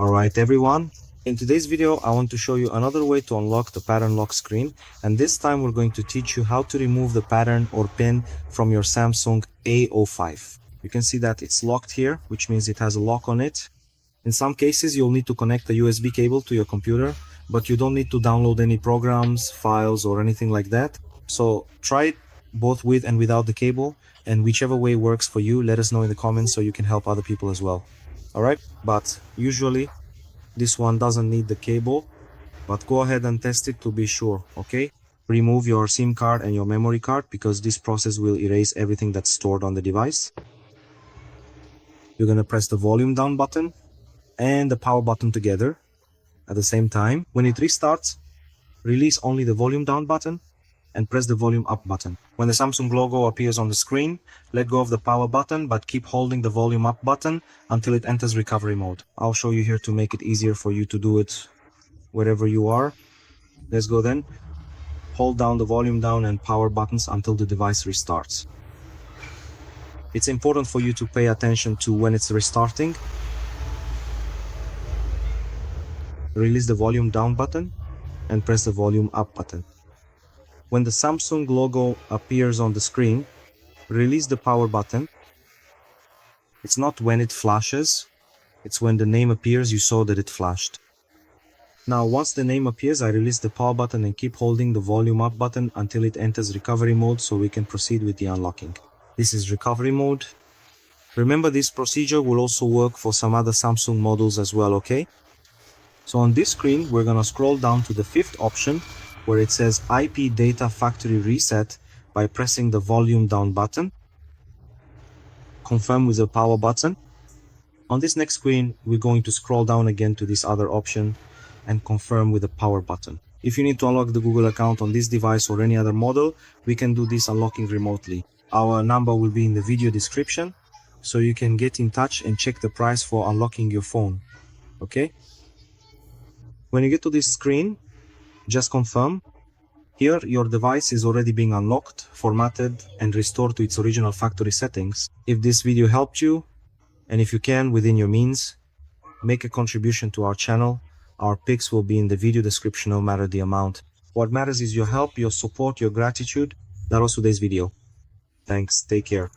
Alright everyone, in today's video I want to show you another way to unlock the pattern lock screen, and this time we're going to teach you how to remove the pattern or pin from your Samsung A05. You can see that it's locked here, which means it has a lock on it. In some cases you'll need to connect a USB cable to your computer, but you don't need to download any programs, files or anything like that. So try it both with and without the cable, and whichever way works for you, let us know in the comments so you can help other people as well. Alright, but usually this one doesn't need the cable, but go ahead and test it to be sure, okay? Remove your SIM card and your memory card because this process will erase everything that's stored on the device. You're gonna press the volume down button and the power button together at the same time. When it restarts, release only the volume down button and press the volume up button. When the Samsung logo appears on the screen, let go of the power button but keep holding the volume up button until it enters recovery mode. I'll show you here to make it easier for you to do it wherever you are. Let's go then. Hold down the volume down and power buttons until the device restarts. It's important for you to pay attention to when it's restarting. Release the volume down button and press the volume up button. When the Samsung logo appears on the screen, release the power button. It's not when it flashes, it's when the name appears. You saw that it flashed. Now once the name appears, I release the power button and keep holding the volume up button until it enters recovery mode so we can proceed with the unlocking. This is recovery mode. Remember, this procedure will also work for some other Samsung models as well, okay? So on this screen, we're gonna scroll down to the fifth option where it says IP data factory reset by pressing the volume down button. Confirm with the power button. On this next screen, we're going to scroll down again to this other option and confirm with the power button. If you need to unlock the Google account on this device or any other model, we can do this unlocking remotely. Our number will be in the video description, so you can get in touch and check the price for unlocking your phone. Okay? When you get to this screen, just confirm. Here, your device is already being unlocked, formatted, and restored to its original factory settings. If this video helped you, and if you can, within your means, make a contribution to our channel. Our pics will be in the video description no matter the amount. What matters is your help, your support, your gratitude. That was today's video. Thanks, take care.